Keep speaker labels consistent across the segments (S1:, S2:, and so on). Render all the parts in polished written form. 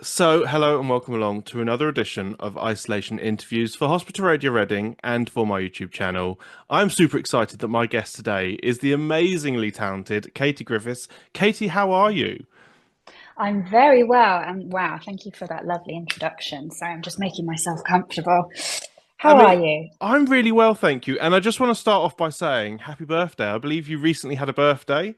S1: So, hello and welcome along to another edition of Isolation Interviews for Hospital Radio Reading and for my YouTube channel. I'm super excited that my guest today is the amazingly talented Katie Griffiths. Katie, how are you?
S2: I'm very well, and wow, thank you for that lovely introduction. So I'm just making myself comfortable.
S1: I
S2: How are
S1: mean,
S2: you?
S1: I'm really well, thank you. And I just want to start off by saying happy birthday. I believe you recently had a birthday.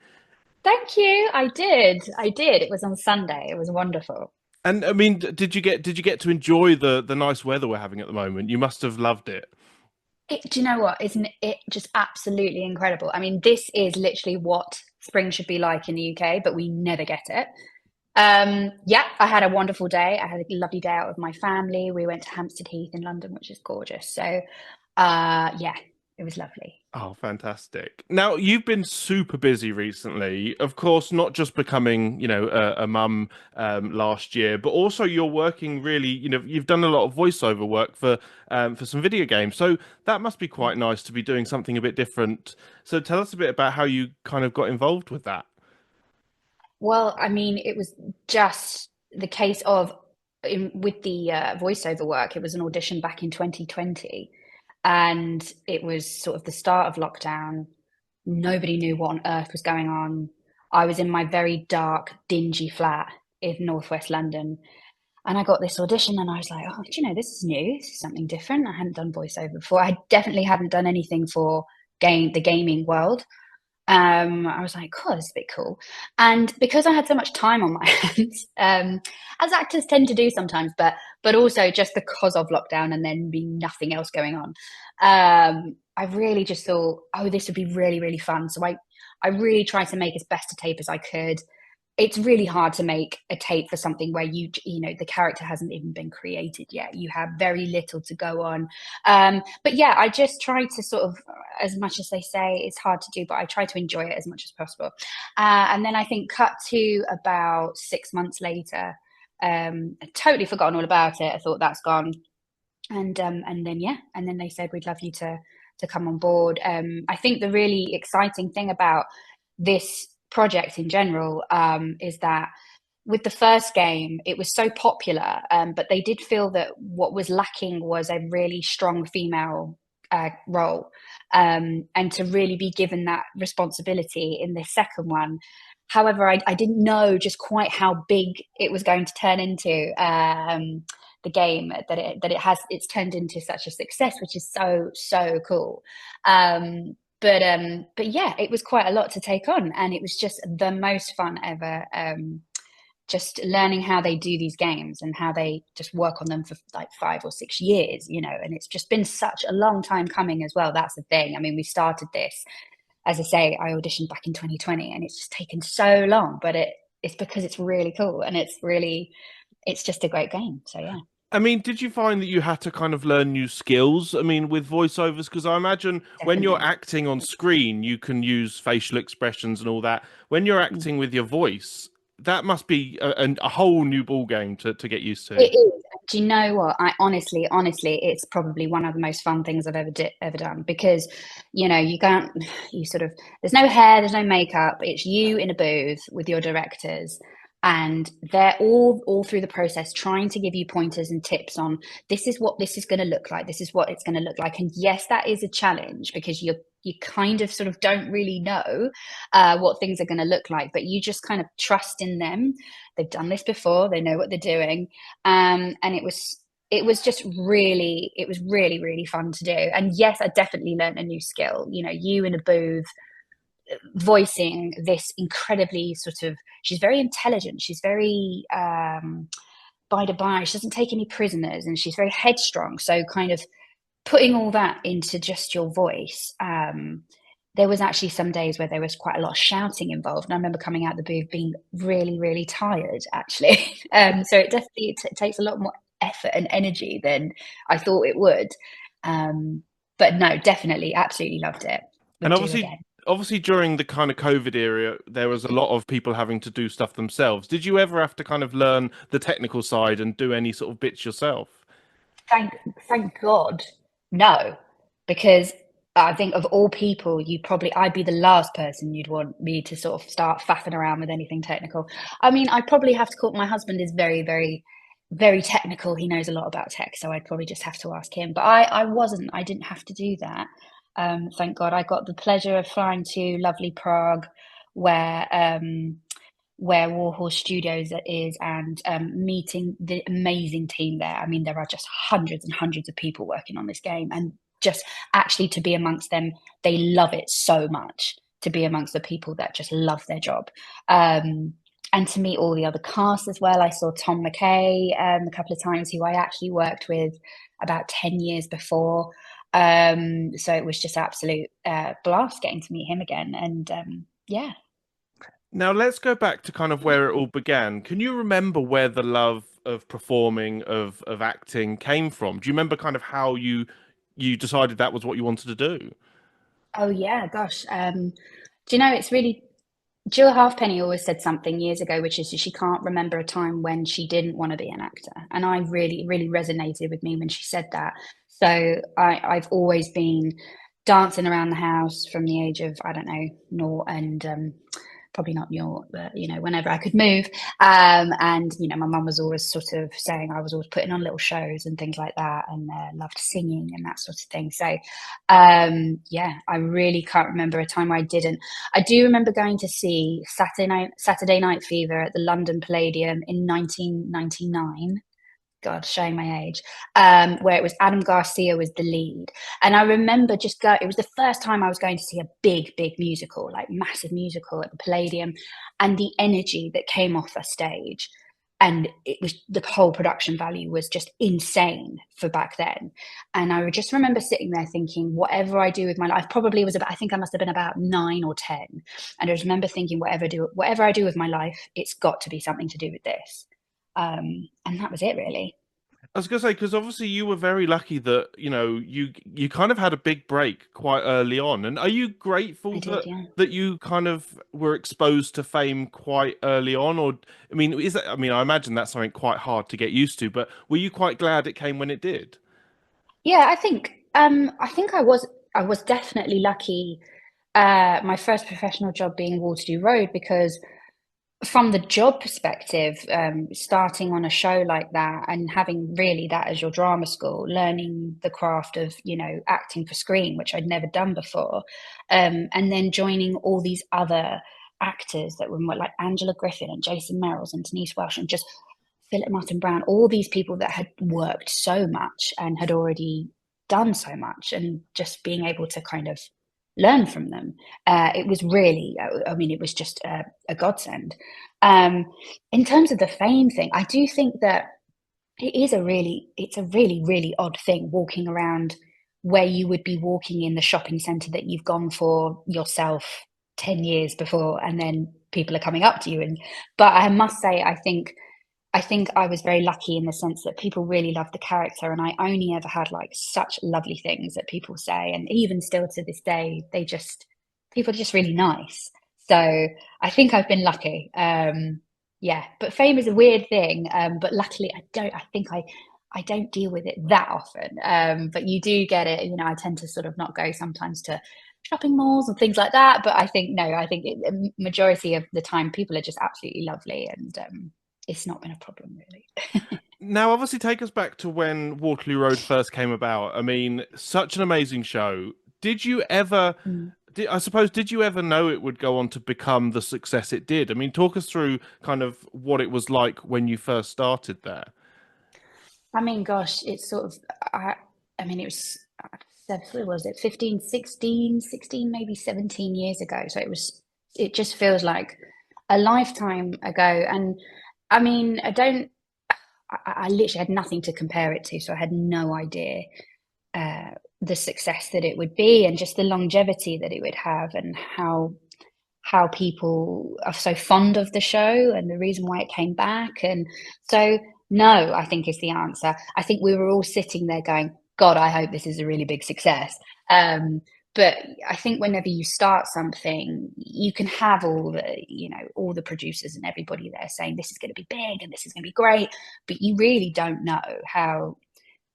S2: Thank you. I did. I did. It was on Sunday. It was wonderful.
S1: And I mean, did you get to enjoy the nice weather we're having at the moment? You must have loved it.
S2: Do you know what? Isn't it just absolutely incredible? I mean, this is literally what spring should be like in the UK, but we never get it. Yeah, I had a wonderful day. I had a lovely day out with my family. We went to Hampstead Heath in London, which is gorgeous. So, yeah, it was lovely.
S1: Oh, fantastic. Now, you've been super busy recently, of course, not just becoming, a mum last year, but also you're working really, you've done a lot of voiceover work for some video games. So that must be quite nice to be doing something a bit different. So tell us a bit about how you kind of got involved with that.
S2: Well, I mean, it was just the case of with the voiceover work, it was an audition back in 2020, and it was sort of the start of lockdown. Nobody knew what on earth was going on. I was in my very dark, dingy flat in northwest London, and I got this audition, and I was like, "Oh, do you know, this is new. This is something different. I hadn't done voiceover before. I definitely hadn't done anything for the gaming world." I was like, "Oh, this is a bit cool." And because I had so much time on my hands, as actors tend to do sometimes, but also just because of lockdown and then being nothing else going on, I really just thought, "Oh, this would be really, really fun." So I really tried to make as best a tape as I could. It's really hard to make a tape for something where you know the character hasn't even been created yet. You have very little to go on. But yeah, I just try to sort of, as much as they say it's hard to do, but I try to enjoy it as much as possible. And then I think cut to about 6 months later, I'd totally forgotten all about it. I thought that's gone. And then yeah, and then they said we'd love you to come on board. I think the really exciting thing about this project in general is that with the first game, it was so popular, but they did feel that what was lacking was a really strong female role, and to really be given that responsibility in this second one. However, I didn't know just quite how big it was going to turn into. The game it's turned into such a success, which is so cool. But yeah, it was quite a lot to take on, and it was just the most fun ever. Just learning how they do these games and how they just work on them for like 5 or 6 years, and it's just been such a long time coming as well. That's the thing. I mean, we started this, as I say, I auditioned back in 2020, and it's just taken so long, but it's because it's really cool, and it's just a great game. So yeah.
S1: I mean, did you find that you had to kind of learn new skills? I mean, with voiceovers, because I imagine when you're
S2: Definitely.
S1: acting on screen, you can use facial expressions and all that. When you're acting with your voice, that must be a whole new ball game to get used to.
S2: It is. Do you know what? I honestly, it's probably one of the most fun things I've ever done, because, you can't, you sort of, there's no hair, there's no makeup. It's you in a booth with your directors, and they're all through the process trying to give you pointers and tips on this is what this is going to look like. This is what it's going to look like. And yes, that is a challenge because you kind of sort of don't really know what things are going to look like, but you just kind of trust in them. They've done this before. They know what they're doing. And it was really, really fun to do. And yes, I definitely learned a new skill. You in a booth voicing this incredibly sort of, she's very intelligent. She's very, by the by, she doesn't take any prisoners, and she's very headstrong. So kind of putting all that into just your voice. There was actually some days where there was quite a lot of shouting involved, and I remember coming out the booth being really, really tired, actually. So it definitely takes a lot more effort and energy than I thought it would. But no, definitely, absolutely loved it.
S1: And
S2: Would do
S1: obviously,
S2: again.
S1: obviously during the kind of COVID era, there was a lot of people having to do stuff themselves. Did you ever have to kind of learn the technical side and do any sort of bits yourself?
S2: Thank, thank God, no, because, I think of all people, I'd be the last person you'd want me to sort of start faffing around with anything technical. I mean, I'd probably have to call, my husband is very, very, very technical. He knows a lot about tech, so I'd probably just have to ask him. But I didn't have to do that. Thank God. I got the pleasure of flying to lovely Prague, where where Warhol Studios is, and meeting the amazing team there. I mean, there are just hundreds and hundreds of people working on this game, and just actually to be amongst them, they love it so much, to be amongst the people that just love their job. And to meet all the other cast as well. I saw Tom McKay a couple of times, who I actually worked with about 10 years before. So it was just absolute blast getting to meet him again. And yeah.
S1: Now let's go back to kind of where it all began. Can you remember where the love of performing, of acting came from? Do you remember kind of how you decided that was what you wanted to do?
S2: Oh yeah, gosh. Do you know, it's really, Jill Halfpenny always said something years ago, which is that she can't remember a time when she didn't want to be an actor. And I really, really resonated with me when she said that. So I've always been dancing around the house from the age of, I don't know, naught, and probably not naught, but you know, whenever I could move. And you know, my mum was always sort of saying I was always putting on little shows and things like that, and loved singing and that sort of thing. So yeah, I really can't remember a time I didn't. I do remember going to see Saturday Night Fever at the London Palladium in 1999. God, showing my age, where it was Adam Garcia was the lead. And I remember it was the first time I was going to see a big, big musical, like massive musical at the Palladium, and the energy that came off a stage. And it was, the whole production value was just insane for back then. And I just remember sitting there thinking, whatever I do with my life, probably was about, I think I must have been about 9 or 10. And I just remember thinking, whatever I do with my life, it's got to be something to do with this. And that was it, really.
S1: I was gonna say, because obviously you were very lucky that you kind of had a big break quite early on. And are you
S2: I
S1: grateful
S2: did,
S1: that
S2: yeah.
S1: you kind of were exposed to fame quite early on? Or I mean, is that, I mean, I imagine that's something quite hard to get used to, but were you quite glad it came when it did?
S2: Yeah, I think I was definitely lucky. My first professional job being Waterloo Road, because from the job perspective, starting on a show like that and having really that as your drama school, learning the craft of, you know, acting for screen, which I'd never done before, and then joining all these other actors that were more like Angela Griffin and Jason Merrills and Denise Welsh and just Philip Martin Brown, all these people that had worked so much and had already done so much, and just being able to kind of learn from them. It was really, I mean, it was just a godsend. In terms of the fame thing, I do think that it's a really, really odd thing walking around where you would be walking in the shopping centre that you've gone for yourself 10 years before, and then people are coming up to you. But I must say, I think I was very lucky in the sense that people really loved the character, and I only ever had like such lovely things that people say, and even still to this day, people are just really nice. So I think I've been lucky. Yeah, but fame is a weird thing. But luckily, I don't deal with it that often. But you do get it. You know, I tend to sort of not go sometimes to shopping malls and things like that. But I think no, I think majority of the time people are just absolutely lovely, and it's not been a problem really.
S1: Now, obviously, take us back to when Waterloo Road first came about. I mean, such an amazing show. Did you ever,
S2: Mm.
S1: I suppose, did you ever know it would go on to become the success it did? I mean, talk us through kind of what it was like when you first started there.
S2: I mean, gosh, it's sort of, I mean, it was, what was it, 15, 16, 16, maybe 17 years ago. So it just feels like a lifetime ago. And I mean, I literally had nothing to compare it to. So I had no idea uh, the success that it would be, and just the longevity that it would have, and how people are so fond of the show, and the reason why it came back. And so, no, I think is the answer. I think we were all sitting there going, God, I hope this is a really big success. But I think whenever you start something, you can have all the producers and everybody there saying this is going to be big and this is going to be great, but you really don't know how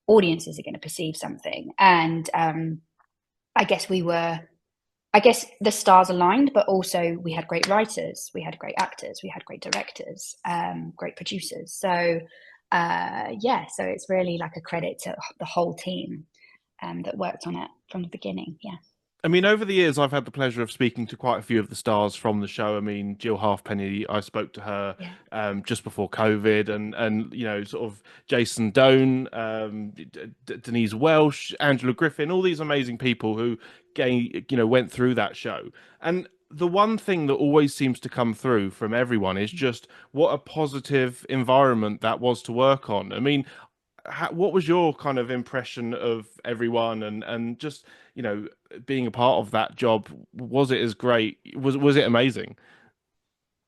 S2: audiences are going to perceive something. And I guess we were, I guess the stars aligned, but also we had great writers, we had great actors, we had great directors, great producers. So yeah, so it's really like a credit to the whole team that worked on it from the beginning. Yeah.
S1: I mean, over the years, I've had the pleasure of speaking to quite a few of the stars from the show. I mean, Jill Halfpenny, I spoke to her
S2: Yeah.
S1: just before COVID, and sort of Jason Doan, Denise Welsh, Angela Griffin, all these amazing people who went through that show. And the one thing that always seems to come through from everyone is just what a positive environment that was to work on. I mean, what was your kind of impression of everyone and just being a part of that job? Was it as great? Was it amazing?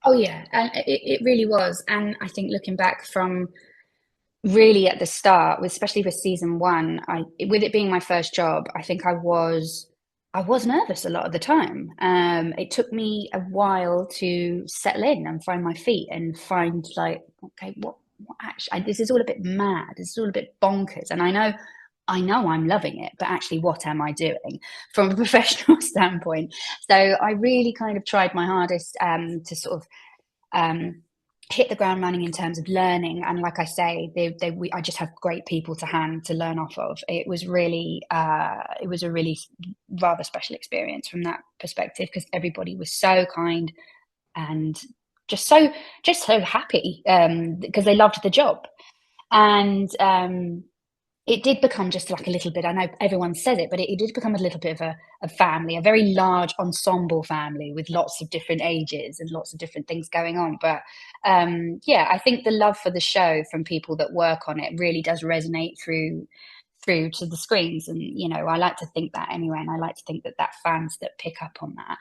S2: Oh yeah, and it really was. And I think looking back from really at the start, especially with season one, with it being my first job, I think I was nervous a lot of the time. It took me a while to settle in and find my feet and find like, okay, what actually, this is all a bit mad. This is all a bit bonkers. And I know I'm loving it, but actually, what am I doing from a professional standpoint? So I really kind of tried my hardest to sort of um, hit the ground running in terms of learning. And like I say, I just have great people to hand to learn off of. It was a really rather special experience from that perspective because everybody was so kind and just so happy because they loved the job. And it did become just like a little bit, I know everyone says it, but it did become a little bit of a family, a very large ensemble family with lots of different ages and lots of different things going on. But yeah, I think the love for the show from people that work on it really does resonate through to the screens. And I like to think that anyway, and I like to think that fans that pick up on that.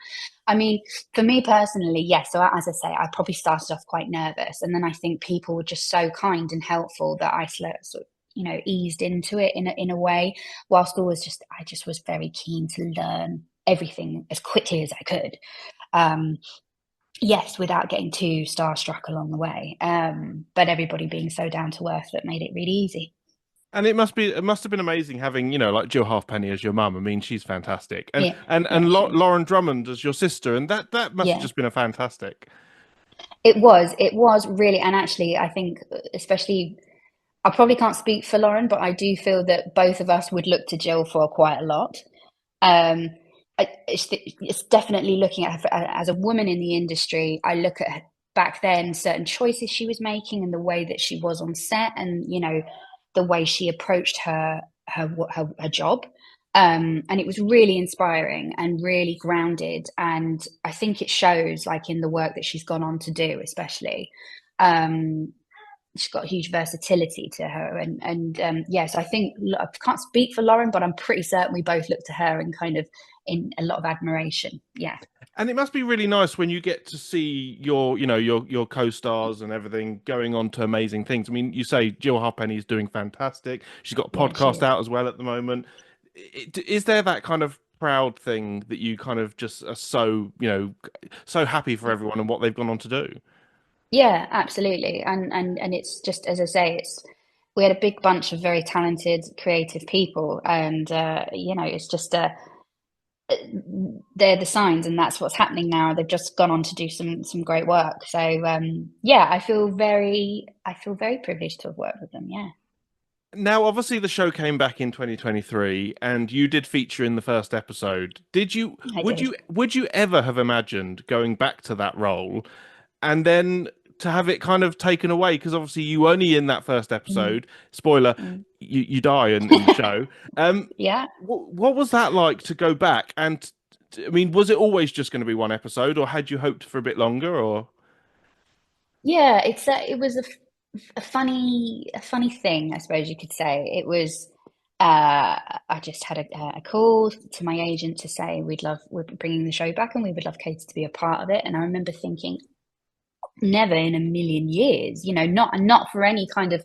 S2: I mean, for me personally, yes, so as I say, I probably started off quite nervous, and then I think people were just so kind and helpful that I sort of eased into it in a way, whilst I just was very keen to learn everything as quickly as I could. um yes, without getting too starstruck along the way, but everybody being so down to earth that made it really easy.
S1: And it must have been amazing having, like Jill Halfpenny as your mum. I mean, she's fantastic. And
S2: Yeah,
S1: and
S2: yeah,
S1: and
S2: she is.
S1: Lauren Drummond as your sister, and that must have
S2: Yeah,
S1: just been a fantastic.
S2: it was really. And actually I think, especially, I probably can't speak for Lauren, but I do feel that both of us would look to Jill for quite a lot. Um, it's definitely looking at her as a woman in the industry. I look at her back then, certain choices she was making, and the way that she was on set, and the way she approached her job. And it was really inspiring and really grounded. And I think it shows, like in the work that she's gone on to do, especially. Um, she's got huge versatility to her, and yes, I think, I can't speak for Lauren, but I'm pretty certain we both look to her and kind of in a lot of admiration. Yeah.
S1: And it must be really nice when you get to see your co-stars and everything going on to amazing things. I mean, you say Jill Halfpenny is doing fantastic. She's got a
S2: Yeah, she
S1: podcast
S2: is.
S1: out as well at the moment. Is there that kind of proud thing that you kind of just are so happy for everyone and what they've gone on to do?
S2: Yeah, absolutely. And it's just, as I say, we had a big bunch of very talented creative people, and it's just they're the signs, and that's what's happening now. They've just gone on to do some great work. So yeah, I feel very privileged to have worked with them. Yeah.
S1: Now, obviously, the show came back in 2023, and you did feature in the first episode. Did you?
S2: I
S1: Would
S2: did.
S1: you? Would you ever have imagined going back to that role and then to have it kind of taken away? Because obviously, you only in that first
S2: Mm,
S1: episode. Spoiler:
S2: mm.
S1: you die in the show.
S2: Yeah.
S1: What was that like to go back? And I mean, was it always just going to be one episode, or had you hoped for a bit longer? Or
S2: Yeah, it was a funny thing, I suppose you could say. It was I just had a call to my agent to say we're bringing the show back and we would love Katie to be a part of it. And I remember thinking, never in a million years, not for any kind of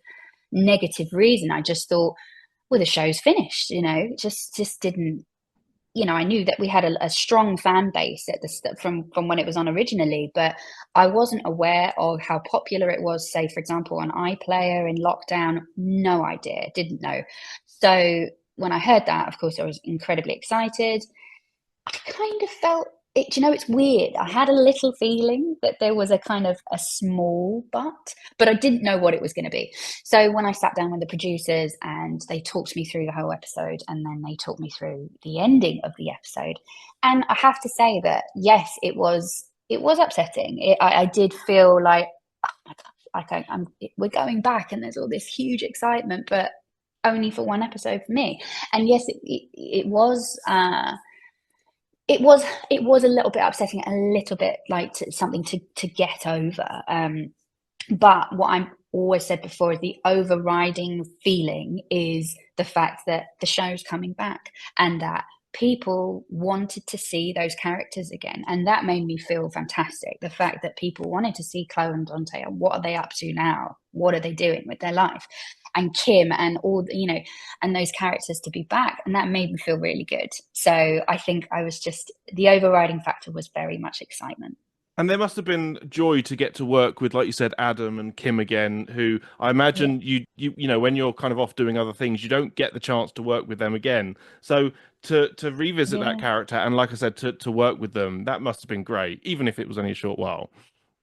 S2: negative reason. I just thought, well, the show's finished, just didn't. I knew that we had a strong fan base at from when it was on originally, but I wasn't aware of how popular it was, say, for example, on iPlayer in lockdown. No idea, didn't know. So when I heard that, of course, I was incredibly excited. I kind of felt it, it's weird. I had a little feeling that there was a kind of a small but I didn't know what it was going to be. So when I sat down with the producers and they talked me through the whole episode, and then they talked me through the ending of the episode, and I have to say that yes, it was upsetting. I did feel like, oh my gosh, like we're going back, and there's all this huge excitement, but only for one episode for me. And yes, it was. It was a little bit upsetting, a little bit like something to get over. But what I'm always said before is the overriding feeling is the fact that the show's coming back and that people wanted to see those characters again, and that made me feel fantastic. The fact that people wanted to see Chloe and Dante, and what are they up to now? What are they doing with their life? And Kim and all and those characters to be back, and that made me feel really good. So I think I was just, the overriding factor was very much excitement.
S1: And there must have been joy to get to work with, like you said, Adam and Kim again, who I
S2: Yeah.
S1: imagine when you're kind of off doing other things, you don't get the chance to work with them again. So to revisit that
S2: Yeah.
S1: character and, like I said, to work with them, that must have been great, even if it was only a short while.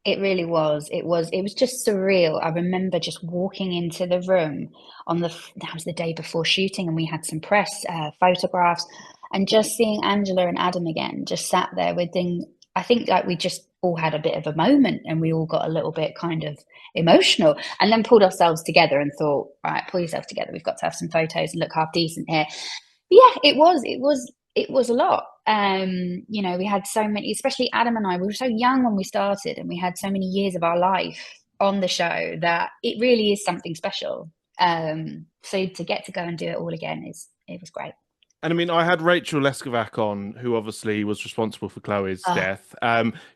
S2: It really was. It was just surreal. I remember just walking into the room that was the day before shooting, and we had some press photographs, and just seeing Angela and Adam again, just sat there I think like we just all had a bit of a moment, and we all got a little bit kind of emotional, and then pulled ourselves together and thought, right, pull yourself together. We've got to have some photos and look half decent here. Yeah, it was a lot. We had so many, especially Adam and I, we were so young when we started, and we had so many years of our life on the show that it really is something special. So to get to go and do it all again it was great.
S1: And I mean, I had Rachel Leskovac on, who obviously was responsible for Chloe's
S2: Uh,
S1: death.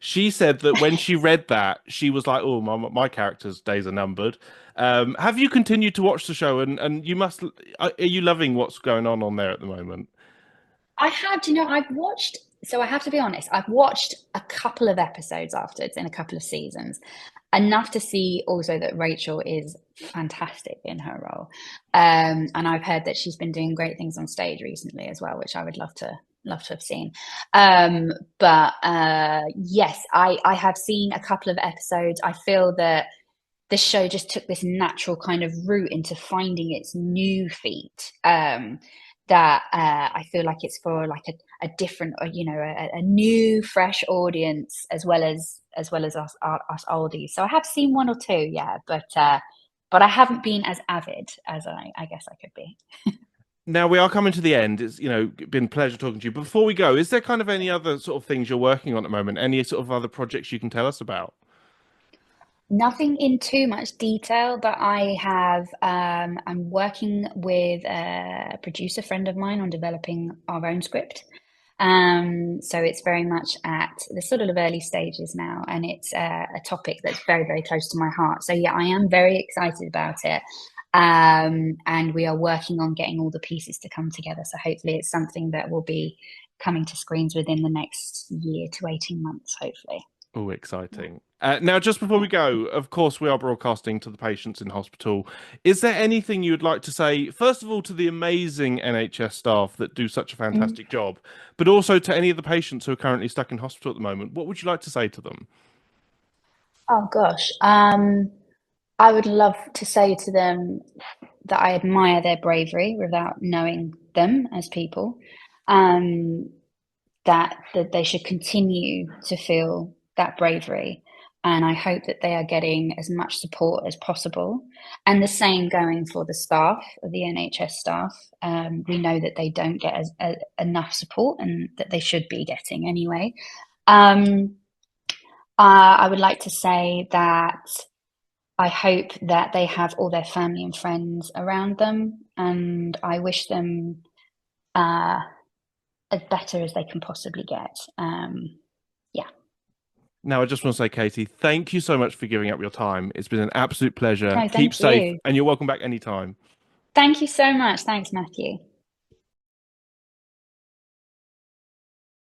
S1: She said that when she read that, she was like, "Oh, my character's days are numbered." Have you continued to watch the show, and you must? Are you loving what's going on there at the moment?
S2: I had, I've watched, so I have to be honest, I've watched a couple of episodes afterwards in a couple of seasons, enough to see also that Rachel is fantastic in her role. And I've heard that she's been doing great things on stage recently as well, which I would love to have seen. But yes, I have seen a couple of episodes. I feel that the show just took this natural kind of route into finding its new feet. That I feel like it's for like a different, a new, fresh audience, as well as us oldies. So I have seen one or two, yeah, but I haven't been as avid as I guess I could be.
S1: Now we are coming to the end. It's been a pleasure talking to you. Before we go, is there kind of any other sort of things you're working on at the moment? Any sort of other projects you can tell us about?
S2: Nothing in too much detail, but I'm working with a producer friend of mine on developing our own script. So it's very much at the sort of early stages now, and it's a topic that's very, very close to my heart. So yeah, I am very excited about it. And we are working on getting all the pieces to come together. So hopefully it's something that will be coming to screens within the next year to 18 months, hopefully.
S1: Oh, exciting. Now, just before we go, of course, we are broadcasting to the patients in hospital. Is there anything you would like to say, first of all, to the amazing NHS staff that do such a
S2: Mm.
S1: fantastic job, but also to any of the patients who are currently stuck in hospital at the moment? What would you like to say to them?
S2: Oh gosh. I would love to say to them that I admire their bravery without knowing them as people. Um, that they should continue to feel that bravery. And I hope that they are getting as much support as possible. And the same going for the staff, the NHS staff. We know that they don't get enough support, and that they should be getting anyway. Um, I would like to say that I hope that they have all their family and friends around them, and I wish them uh, as better as they can possibly get. Yeah.
S1: Now, I just want to say, Katie, thank you so much for giving up your time. It's been an absolute pleasure.
S2: No,
S1: Keep
S2: thank
S1: safe,
S2: you.
S1: and you're welcome back anytime.
S2: Thank you so much. Thanks, Matthew.